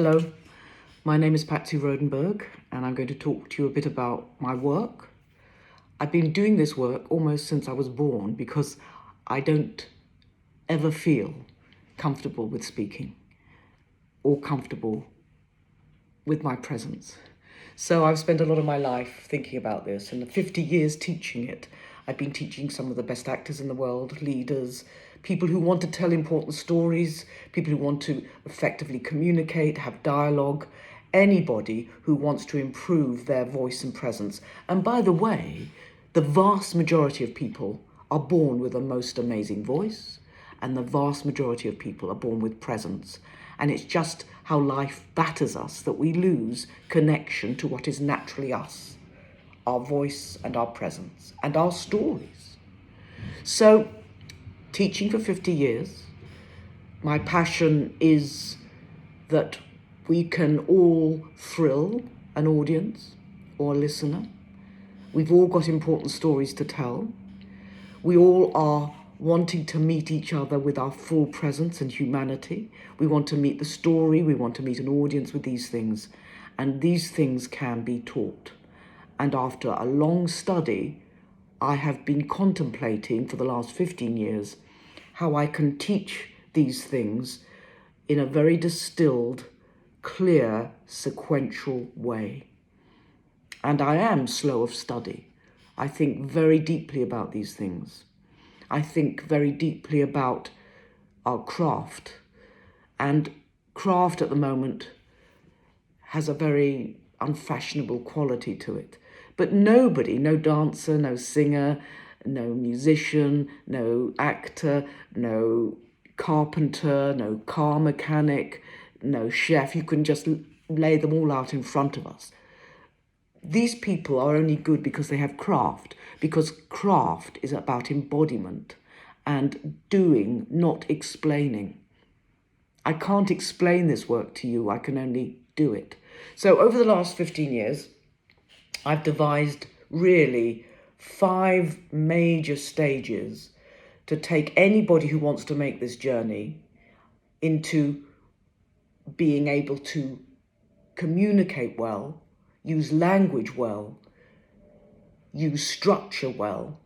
Hello, my name is Patsy Rodenberg, and I'm going to talk to you a bit about my work. I've been doing this work almost since I was born because I don't ever feel comfortable with speaking or comfortable with my presence. So I've spent a lot of my life thinking about this, and 50 years teaching it. I've been teaching some of the best actors in the world, leaders, people who want to tell important stories, people who want to effectively communicate, have dialogue, anybody who wants to improve their voice and presence. And by the way, the vast majority of people are born with a most amazing voice, and the vast majority of people are born with presence. And it's just how life batters us that we lose connection to what is naturally us, our voice and our presence and our stories. So, teaching for 50 years, my passion is that we can all thrill an audience or a listener. We've all got important stories to tell. We all are wanting to meet each other with our full presence and humanity. We want to meet the story, we want to meet an audience with these things. And these things can be taught. And after a long study, I have been contemplating for the last 15 years how I can teach these things in a very distilled, clear, sequential way. And I am slow of study. I think very deeply about these things. I think very deeply about our craft. And craft at the moment has a very unfashionable quality to it. But nobody, no dancer, no singer, no musician, no actor, no carpenter, no car mechanic, no chef, you can just lay them all out in front of us. These people are only good because they have craft, because craft is about embodiment and doing, not explaining. I can't explain this work to you, I can only do it. So over the last 15 years, I've devised really 5 major stages to take anybody who wants to make this journey into being able to communicate well, use language well, use structure well,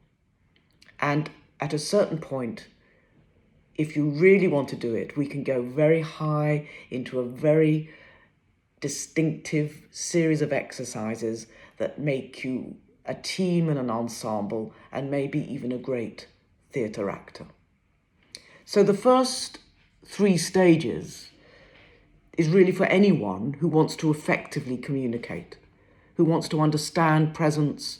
and at a certain point, if you really want to do it, we can go very high into a very distinctive series of exercises that make you a team and an ensemble and maybe even a great theatre actor. So the first 3 stages is really for anyone who wants to effectively communicate, who wants to understand presence,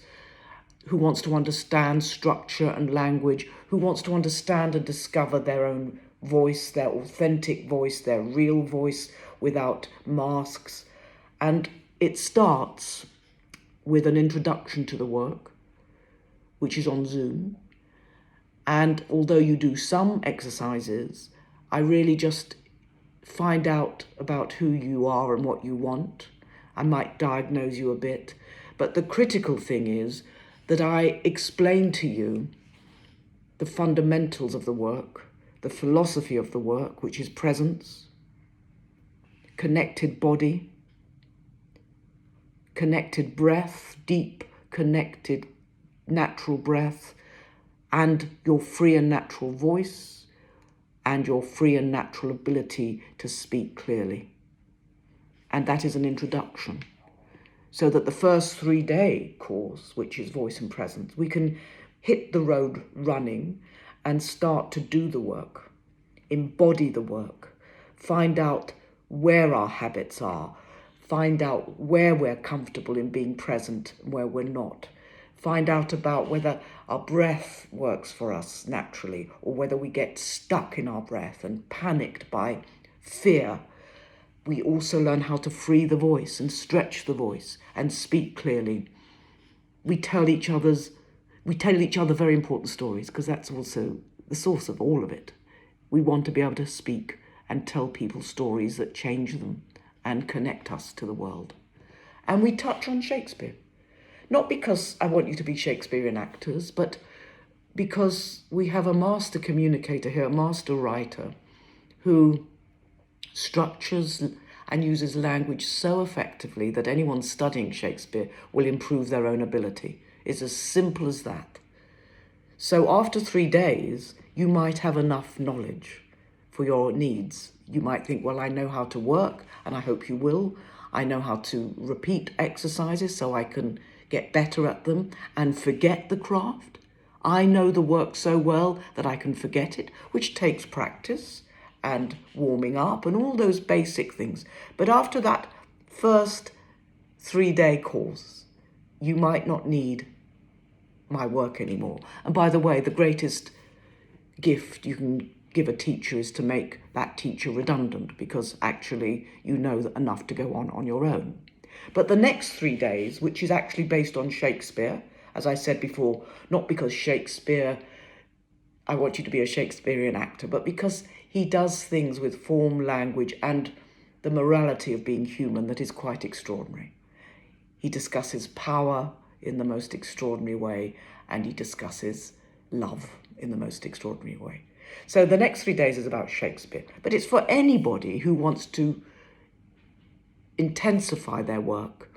who wants to understand structure and language, who wants to understand and discover their own voice, their authentic voice, their real voice without masks. And it starts with an introduction to the work, which is on Zoom. And although you do some exercises, I really just find out about who you are and what you want. I might diagnose you a bit, but the critical thing is that I explain to you the fundamentals of the work, the philosophy of the work, which is presence, connected body, connected breath, deep, connected, natural breath, and your free and natural voice, and your free and natural ability to speak clearly. And that is an introduction. So that the first 3-day course, which is voice and presence, we can hit the road running and start to do the work, embody the work, find out where our habits are, find out where we're comfortable in being present and where we're not, find out about whether our breath works for us naturally or whether we get stuck in our breath and panicked by fear. We also learn how to free the voice and stretch the voice and speak clearly. We tell each other very important stories because that's also the source of all of it. We want to be able to speak and tell people stories that change them and connect us to the world. And we touch on Shakespeare. Not because I want you to be Shakespearean actors, but because we have a master communicator here, a master writer, who structures and uses language so effectively that anyone studying Shakespeare will improve their own ability. It's as simple as that. So after 3 days, you might have enough knowledge for your needs. You might think, well, I know how to work, and I hope you will. I know how to repeat exercises so I can get better at them and forget the craft. I know the work so well that I can forget it, which takes practice and warming up and all those basic things. But after that first 3-day course, you might not need my work anymore. And by the way, the greatest gift you can give a teacher is to make that teacher redundant, because actually you know enough to go on your own. But the next 3 days, which is actually based on Shakespeare, as I said before, not because Shakespeare, I want you to be a Shakespearean actor, but because he does things with form, language, and the morality of being human that is quite extraordinary. He discusses power in the most extraordinary way, and he discusses love in the most extraordinary way. So the next 3 days is about Shakespeare, but it's for anybody who wants to intensify their work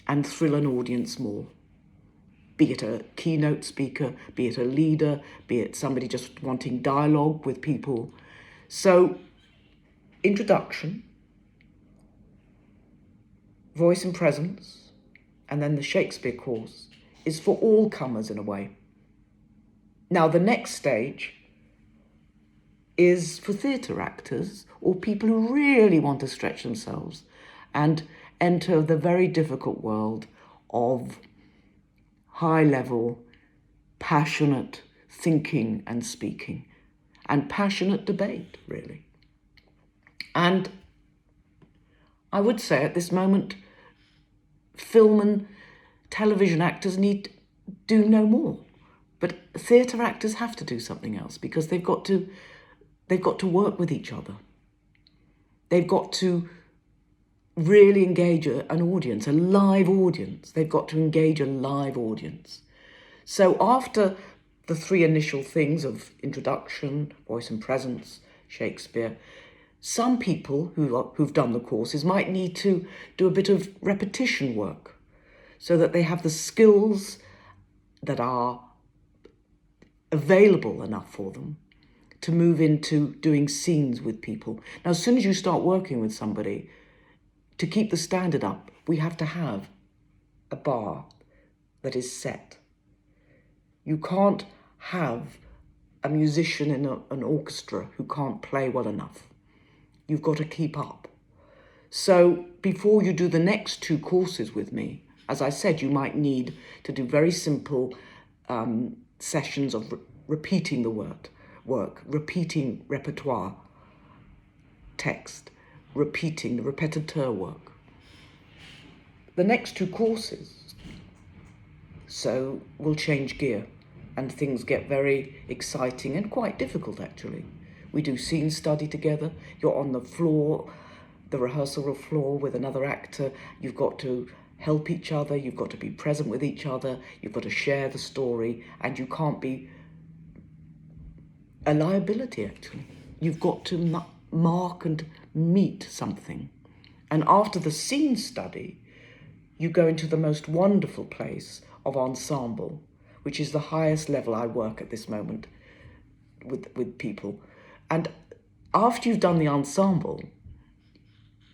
and thrill an audience more. Be it a keynote speaker, be it a leader, be it somebody just wanting dialogue with people. So, introduction, voice and presence, and then the Shakespeare course is for all comers in a way. Now, the next stage is for theatre actors or people who really want to stretch themselves and enter the very difficult world of high-level, passionate thinking and speaking, and passionate debate, really. And I would say at this moment, film and television actors need do no more. But theatre actors have to do something else, because they've got to work with each other. They've got to really engage an audience, a live audience. They've got to engage a live audience. So after the 3 initial things of introduction, voice and presence, Shakespeare, some people who've done the courses might need to do a bit of repetition work so that they have the skills that are available enough for them to move into doing scenes with people. Now, as soon as you start working with somebody, to keep the standard up, we have to have a bar that is set. You can't have a musician in an orchestra who can't play well enough. You've got to keep up. So before you do the next 2 courses with me, as I said, you might need to do very simple sessions of repeating the work, repeating repertoire, text, repeating the repetiteur work. The next 2 courses, so we'll change gear and things get very exciting and quite difficult actually. We do scene study together. You're on the floor, the rehearsal floor with another actor. You've got to help each other. You've got to be present with each other. You've got to share the story, and you can't be a liability actually. You've got to mark and meet something. And after the scene study, you go into the most wonderful place of ensemble, which is the highest level I work at this moment with people. And after you've done the ensemble,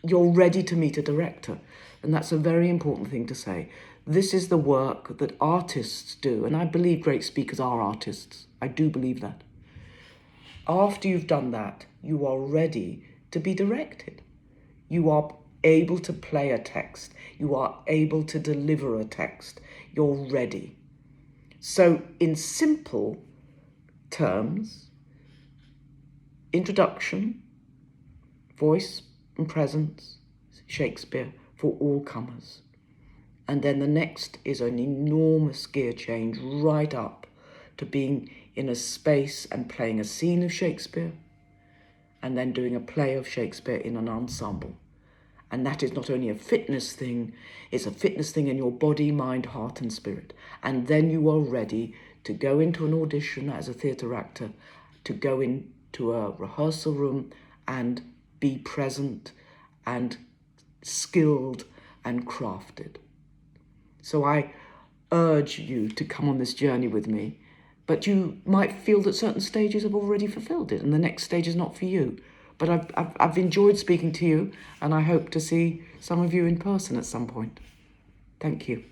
you're ready to meet a director. And that's a very important thing to say. This is the work that artists do. And I believe great speakers are artists. I do believe that. After you've done that, you are ready to be directed. You are able to play a text. You are able to deliver a text. You're ready. So in simple terms, introduction, voice and presence, Shakespeare for all comers. And then the next is an enormous gear change right up to being in a space and playing a scene of Shakespeare, and then doing a play of Shakespeare in an ensemble. And that is not only a fitness thing, it's a fitness thing in your body, mind, heart and spirit. And then you are ready to go into an audition as a theatre actor, to go into a rehearsal room and be present and skilled and crafted. So I urge you to come on this journey with me, but you might feel that certain stages have already fulfilled it and the next stage is not for you. But I've enjoyed speaking to you, and I hope to see some of you in person at some point. Thank you.